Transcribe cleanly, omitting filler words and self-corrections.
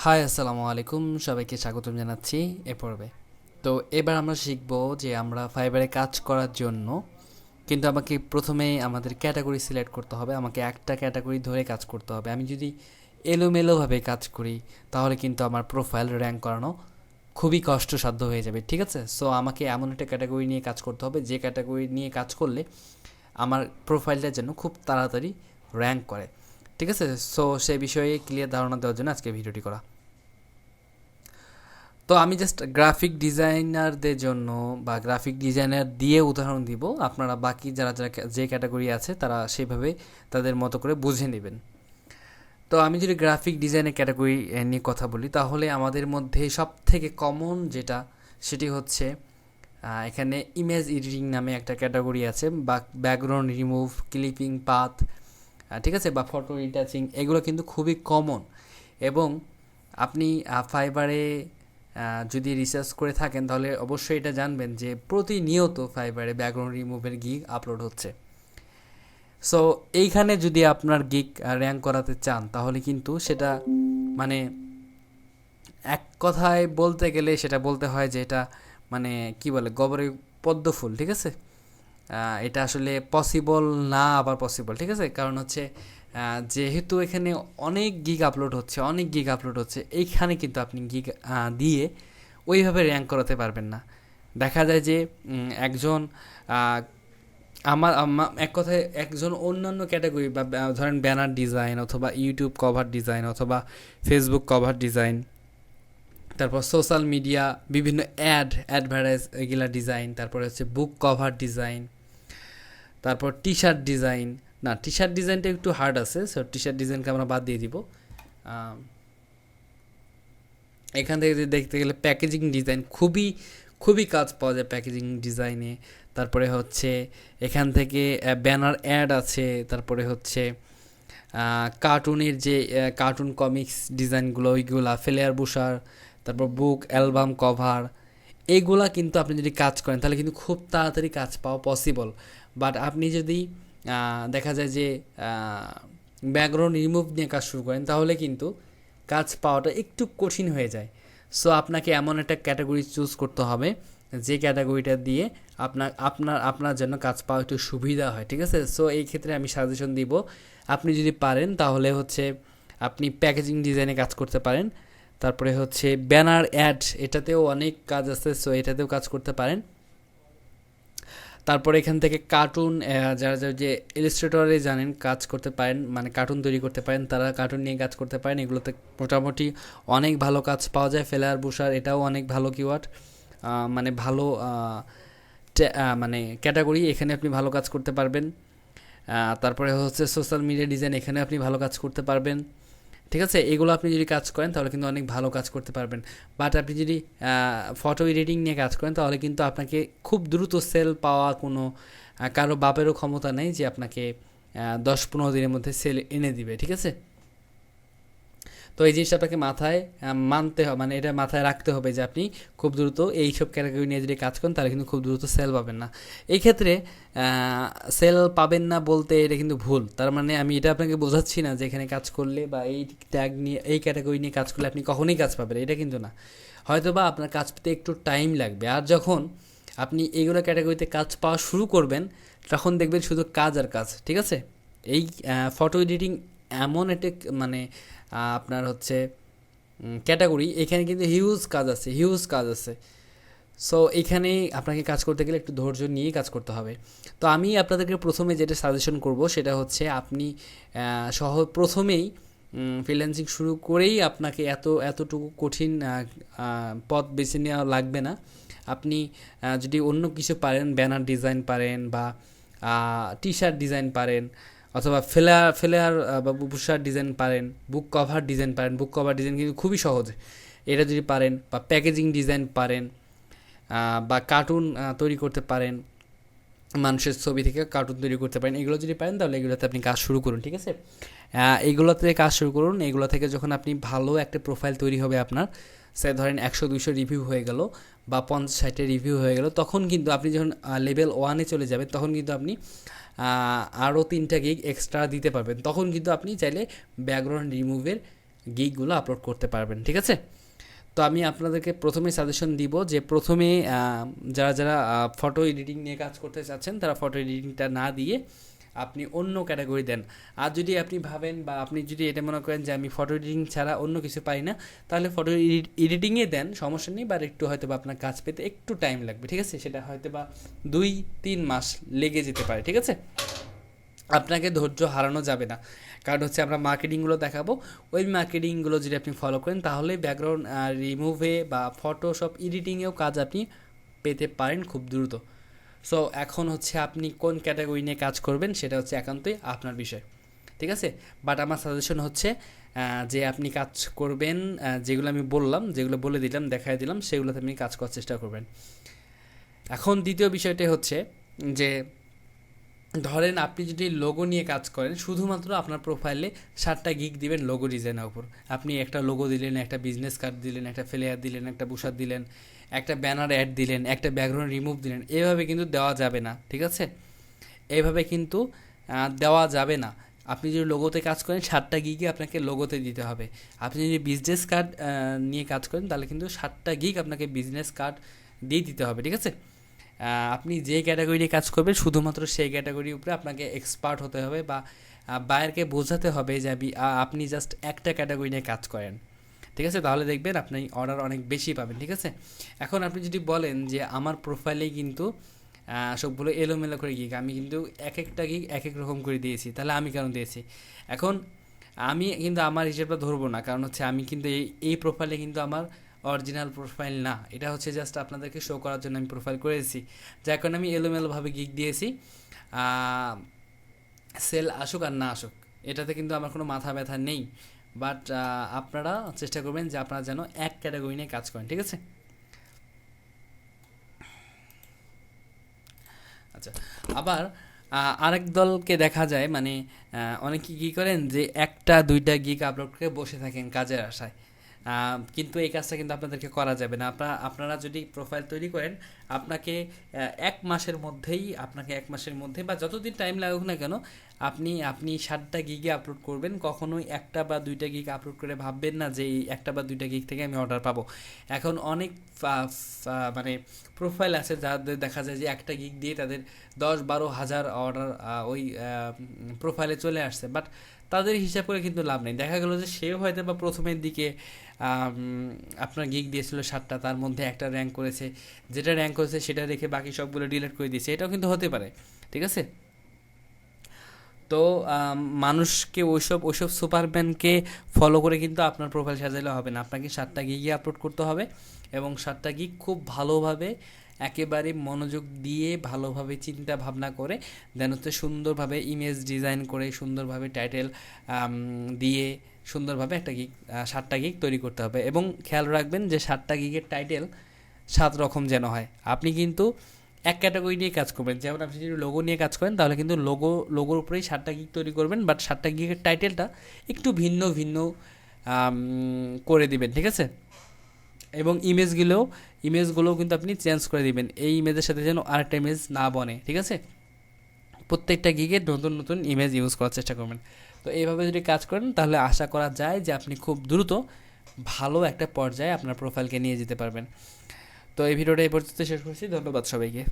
High, আসসালামু আলাইকুম। সবাইকে স্বাগতম জানাচ্ছি এ পর্বে। তো এবার আমরা শিখব যে আমরা ফাইবারে কাজ করার জন্য কিন্তু আমাকে প্রথমেই আমাদের ক্যাটাগরি সিলেক্ট করতে হবে। আমাকে একটা ক্যাটাগরি ধরে কাজ করতে হবে। আমি যদি এলোমেলোভাবে কাজ করি তাহলে কিন্তু আমার প্রোফাইল র্যাঙ্ক করানো খুবই কষ্টসাধ্য হয়ে যাবে, ঠিক আছে? সো আমাকে এমন একটা ক্যাটাগরি নিয়ে কাজ করতে হবে যে ক্যাটাগরি নিয়ে কাজ করলে আমার প্রোফাইলটা যেন খুব তাড়াতাড়ি র্যাঙ্ক করে, ঠিক আছে? সো সেই বিষয়ে ক্লিয়ার ধারণা দেওয়ার জন্য আজকে ভিডিওটি করা। তো আমি জাস্ট গ্রাফিক ডিজাইনারদের জন্য বা গ্রাফিক ডিজাইনার দিয়ে উদাহরণ দিব। আপনারা বাকি যারা যারা যে ক্যাটাগরি আছে তারা সেভাবে তাদের মতো করে বুঝে নেবেন। তো আমি যদি গ্রাফিক ডিজাইনের ক্যাটাগরি নিয়ে কথা বলি তাহলে আমাদের মধ্যে সব থেকে কমন যেটা সেটি হচ্ছে এখানে ইমেজ এডিটিং নামে একটা ক্যাটাগরি আছে, বা ব্যাকগ্রাউন্ড রিমুভ, ক্লিপিং পাথ, ঠিক আছে, বা ফটো রিটাচিং, এগুলো কিন্তু খুবই কমন। এবং আপনি ফাইবারে যদি রিসার্চ করে থাকেন তাহলে অবশ্যই এটা জানবেন যে প্রতিনিয়ত ফাইবারে ব্যাকগ্রাউন্ড রিমুভের গিগ আপলোড হচ্ছে। সো এইখানে যদি আপনার গিগ র্যাঙ্ক করাতে চান তাহলে কিন্তু সেটা মানে এক কথায় বলতে গেলে সেটা বলতে হয় যে এটা মানে কি বলে গবরে পদ্ম ফুল, ঠিক আছে? এটা আসলে পসিবল না, আবার পসিবল, ঠিক আছে? কারণ হচ্ছে যেহেতু এখানে অনেক গিগ আপলোড হচ্ছে এইখানে কিন্তু আপনি গিগ দিয়ে ওইভাবে র্যাঙ্ক করাতে পারবেন না। দেখা যায় যে একজন এক কথায় একজন অন্যান্য ক্যাটাগরি বা ধরেন ব্যানার ডিজাইন অথবা ইউটিউব কভার ডিজাইন অথবা ফেসবুক কভার ডিজাইন, তারপর সোশ্যাল মিডিয়া বিভিন্ন অ্যাডভার্টাইজ এগুলা ডিজাইন, তারপরে হচ্ছে বুক কভার ডিজাইন, তারপর টি শার্ট ডিজাইন। না, টি শার্ট ডিজাইনটা একটু হার্ড আছে, সো টি শার্ট ডিজাইনকে আমরা বাদ দিয়ে দিব। এখান থেকে যদি দেখতে গেলে প্যাকেজিং ডিজাইন খুবই খুবই কাজ পাওয়া যায় প্যাকেজিং ডিজাইনে। তারপরে হচ্ছে এখান থেকে ব্যানার অ্যাড আছে, তারপরে হচ্ছে কার্টুনের যে কার্টুন কমিক্স ডিজাইনগুলো ওইগুলা, ফ্লেয়ার বুশার, তারপর বুক অ্যালবাম কভার, এইগুলা কিন্তু আপনি যদি কাজ করেন তাহলে কিন্তু খুব তাড়াতাড়ি কাজ পাওয়া পসিবল। বাট আপনি যদি দেখা যায় যে ব্যাকগ্রাউন্ড রিমুভ নিয়ে কাজ শুরু করেন তাহলে কিন্তু কাজ পাওয়াটা একটু কঠিন হয়ে যায়। সো আপনাকে এমন একটা ক্যাটাগরি চুজ করতে হবে যে ক্যাটাগরিটা দিয়ে আপনার জন্য কাজ পাওয়া একটু সুবিধা হয়, ঠিক আছে? সো এই ক্ষেত্রে আমি সাজেশন দিব, আপনি যদি পারেন তাহলে হচ্ছে আপনি প্যাকেজিং ডিজাইনে কাজ করতে পারেন। তারপরে হচ্ছে ব্যানার অ্যাড, এটাতেও অনেক কাজ আছে, সো এটাতেও কাজ করতে পারেন। তারপরে এখান থেকে কার্টুন, যারা যারা যে ইলাস্ট্রেটরে জানেন কাজ করতে পারেন, মানে কার্টুন তৈরি করতে পারেন, তারা কার্টুন নিয়ে কাজ করতে পারেন। এগুলোতে মোটামুটি অনেক ভালো কাজ পাওয়া যায়। ফেলার বুশার, এটাও অনেক ভালো কিওয়ার্ড, মানে ভালো মানে ক্যাটাগরি, এখানে আপনি ভালো কাজ করতে পারবেন। তারপরে হচ্ছে সোশ্যাল মিডিয়া ডিজাইন, এখানে আপনি ভালো কাজ করতে পারবেন, ঠিক আছে? এগুলো আপনি যদি কাজ করেন তাহলে কিন্তু অনেক ভালো কাজ করতে পারবেন। বাট আপনি যদি ফটো এডিটিং নিয়ে কাজ করেন তাহলে কিন্তু আপনাকে খুব দ্রুত সেল পাওয়া কোনো কারো বাপেরও ক্ষমতা নেই যে আপনাকে 10-15 দিনের মধ্যে সেল এনে দিবে, ঠিক আছে? তো এই জিনিসটা আপনাকে মাথায় মানতে হবে, মানে এটা মাথায় রাখতে হবে যে আপনি খুব দ্রুত এইসব ক্যাটাগরি নিয়ে যদি কাজ করেন তাহলে কিন্তু খুব দ্রুত সেল পাবেন না। এই ক্ষেত্রে সেল পাবেন না বলতে এটা কিন্তু ভুল। তার মানে আমি এটা আপনাকে বোঝাচ্ছি না যে এখানে কাজ করলে বা এই ট্যাগ নিয়ে এই ক্যাটাগরি নিয়ে কাজ করলে আপনি কখনোই কাজ পাবেন, এটা কিন্তু না। হয়তো বা আপনার কাজ পেতে একটু টাইম লাগবে। আর যখন আপনি এইগুলো ক্যাটাগরিতে কাজ পাওয়া শুরু করবেন তখন দেখবেন শুধু কাজ আর কাজ, ঠিক আছে? এই ফটো এডিটিং এমন একটা মানে আপনার হচ্ছে ক্যাটাগরি, এখানে কিন্তু হিউজ কাজ আছে। সো এখানে আপনাকে কাজ করতে গেলে একটু ধৈর্য নিয়ে কাজ করতে হবে। তো আমি আপনাদেরকে প্রথমে যেটা সাজেশন করব সেটা হচ্ছে আপনি প্রথমেই ফ্রিল্যান্সিং শুরু করেই আপনাকে এতটুকু কঠিন পথ বেছে নেওয়া লাগবে না। আপনি যদি অন্য কিছু পারেন, ব্যানার ডিজাইন পারেন বা টি শার্ট ডিজাইন পারেন, অথবা ফ্লেয়ার বা বুশার ডিজাইন পারেন, বুক কভার ডিজাইন পারেন। বুক কভার ডিজাইন কিন্তু খুবই সহজ, এটা যদি পারেন, বা প্যাকেজিং ডিজাইন পারেন, বা কার্টুন তৈরি করতে পারেন, মানুষের ছবি থেকে কার্টুন তৈরি করতে পারেন, এগুলো যদি পারেন তাহলে এগুলোতে আপনি কাজ শুরু করুন, ঠিক আছে? এইগুলোতে কাজ শুরু করুন। এগুলো থেকে যখন আপনি ভালো একটা প্রোফাইল তৈরি হবে আপনার, সে ধরেন 100-200 রিভিউ হয়ে গেল বা 50-60 রিভিউ হয়ে গেল, তখন কিন্তু আপনি যখন লেভেল 1-এ চলে যাবেন তখন কিন্তু আপনি আরও 3টা গিগ এক্সট্রা দিতে পারবেন। তখন কিন্তু আপনি চাইলে ব্যাকগ্রাউন্ড রিমুভের গিগগুলো আপলোড করতে পারবেন। ঠিক আছে, তো আমি আপনাদেরকে প্রথমে সাজেশন দিব যে প্রথমে যারা যারা ফটো এডিটিং নিয়ে কাজ করতে চাচ্ছেন তারা ফটো এডিটিংটা না দিয়ে আপনি অন্য ক্যাটাগরি দেন। আর যদি আপনি ভাবেন বা আপনি যদি এটা মনে করেন যে আমি ফটো এডিটিং ছাড়া অন্য কিছু পারি না, তাহলে ফটো এডিটিংয়ে দেন, সমস্যা নেই, বাট একটু হয়তো বা আপনার কাজ পেতে একটু টাইম লাগবে। ঠিক আছে, সেটা হয়তো বা 2-3 মাস লেগে যেতে পারে। ঠিক আছে, আপনাকে ধৈর্য হারানো যাবে না, কারণ হচ্ছে আমরা মার্কেটিংগুলো দেখাবো, ওই মার্কেটিংগুলো যদি আপনি ফলো করেন তাহলে ব্যাকগ্রাউন্ড রিমুভে বা ফটোশপ এডিটিংয়েও কাজ আপনি পেতে পারেন খুব দ্রুত। সো এখন হচ্ছে আপনি কোন ক্যাটাগরি নিয়ে কাজ করবেন সেটা হচ্ছে একান্তই আপনার বিষয়। ঠিক আছে, বাট আমার সাজেশন হচ্ছে যে আপনি কাজ করবেন যেগুলো আমি বললাম, যেগুলো বলে দিলাম, দেখাই দিলাম, সেগুলোতে আপনি কাজ করার চেষ্টা করবেন। এখন দ্বিতীয় বিষয়টা হচ্ছে যে ধরেন আপনি যদি লোগো নিয়ে কাজ করেন, শুধুমাত্র আপনার প্রোফাইলে 7টা গিগ দিবেন লোগো ডিজাইনের উপর। আপনি একটা লোগো দিলেন, একটা বিজনেস কার্ড দিলেন, একটা ফ্লেয়ার দিলেন, একটা বুশার দিলেন, একটা ব্যানার অ্যাড দিলেন, একটা ব্যাকগ্রাউন্ড রিমুভ দিলেন, এভাবে কিন্তু দেওয়া যাবে না। ঠিক আছে, এইভাবে কিন্তু দেওয়া যাবে না। আপনি যদি লোগোতে কাজ করেন 7টা গিগে আপনাকে লোগোতে দিতে হবে। আপনি যদি বিজনেস কার্ড নিয়ে কাজ করেন তাহলে কিন্তু 7টা গিগ আপনাকে বিজনেস কার্ড দিয়ে দিতে হবে। ঠিক আছে, আপনি যে ক্যাটাগরি নিয়ে কাজ করবেন শুধুমাত্র সেই ক্যাটাগরির উপরে আপনাকে এক্সপার্ট হতে হবে বা বায়ারকে বোঝাতে হবে যে আপনি জাস্ট একটা ক্যাটাগরি নিয়ে কাজ করেন। ঠিক আছে, তাহলে দেখবেন আপনি অর্ডার অনেক বেশি পাবেন। ঠিক আছে, এখন আপনি যদি বলেন যে আমার প্রোফাইলেই কিন্তু সবগুলো এলোমেলো করে গিগ, আমি কিন্তু এক একটা গিগ এক এক রকম করে দিয়েছি, তাহলে আমি কেন দিয়েছি? এখন আমি কিন্তু আমার হিসেবটা ধরবো না, কারণ হচ্ছে আমি কিন্তু এই প্রোফাইলে কিন্তু আমার অরিজিনাল প্রোফাইল না, এটা হচ্ছে জাস্ট আপনাদেরকে শো করার জন্য আমি প্রোফাইল করেছি, যার কারণে আমি এলোমেলোভাবে গিগ দিয়েছি। সেল আসুক আর না আসুক এটাতে কিন্তু আমার কোনো মাথা ব্যথা নেই, বাট আপনারা চেষ্টা করবেন যে আপনারা যেন এক ক্যাটাগরি নিয়ে কাজ করেন। ঠিক আছে, আচ্ছা, আবার আরেক দলকে দেখা যায় মানে অনেকে কী করেন যে 1-2টা গিগ আপলোড করে বসে থাকেন কাজের আশায়, কিন্তু এই কাজটা কিন্তু আপনাদেরকে করা যাবে না। আপনারা যদি প্রোফাইল তৈরি করেন আপনাকে 1 মাসের মধ্যেই বা যতদিন টাইম লাগুক না কেন আপনি 7টা গিগে আপলোড করবেন। কখনোই 1 বা 2টা গিগ আপলোড করে ভাববেন না যে এই 1 বা 2টা গিগ থেকে আমি অর্ডার পাবো। এখন অনেক মানে প্রোফাইল আছে যাদের দেখা যায় যে একটা গিগ দিয়ে তাদের 10-12 হাজার অর্ডার ওই প্রোফাইলে চলে আসছে, বাট তাদের হিসাব করে কিন্তু লাভ নেই। দেখা গেলো যে সেও হয়তো বা প্রথমের দিকে আপনার গিগ দিয়েছিল 7টা, তার মধ্যে একটা র্যাঙ্ক করেছে, যেটা র্যাঙ্ক করেছে সেটা রেখে বাকি সবগুলো ডিলিট করে দিয়েছে, এটাও কিন্তু হতে পারে। ঠিক আছে, তো মানুষকে ওইসব সুপারম্যানকে ফলো করে কিন্তু আপনার প্রোফাইল সাজালে হবে না, আপনাকে 7টা গিগই আপলোড করতে হবে এবং 7টা গিগ খুব ভালোভাবে একেবারে মনোযোগ দিয়ে ভালোভাবে চিন্তা ভাবনা করে দেন হচ্ছে সুন্দরভাবে ইমেজ ডিজাইন করে সুন্দরভাবে টাইটেল দিয়ে সুন্দরভাবে একটা গিগ 7টা গিগ তৈরি করতে হবে। এবং খেয়াল রাখবেন যে 7টা গিগের টাইটেল 7 রকম যেন হয়। আপনি কিন্তু এক ক্যাটাগরি নিয়ে কাজ করবেন, যেমন আপনি যদি লোগো নিয়ে কাজ করেন তাহলে কিন্তু লোগোর উপরেই 7টা গিগ তৈরি করবেন, বাট 7টা গিগের টাইটেলটা একটু ভিন্ন ভিন্ন করে দিবেন। ঠিক আছে, এবং ইমেজগুলোও কিন্তু আপনি চেঞ্জ করে দিবেন, এই ইমেজের সাথে যেন আরেকটা ইমেজ না বনে। ঠিক আছে, প্রত্যেকটা গিগে নতুন নতুন ইমেজ ইউজ করার চেষ্টা করবেন। তো এইভাবে যদি কাজ করেন তাহলে আশা করা যায় যে আপনি খুব দ্রুত ভালো একটা পর্যায়ে আপনার প্রোফাইলকে নিয়ে যেতে পারবেন। তো এই ভিডিওটা এই পর্যন্ত শেষ করছি, ধন্যবাদ সবাইকে।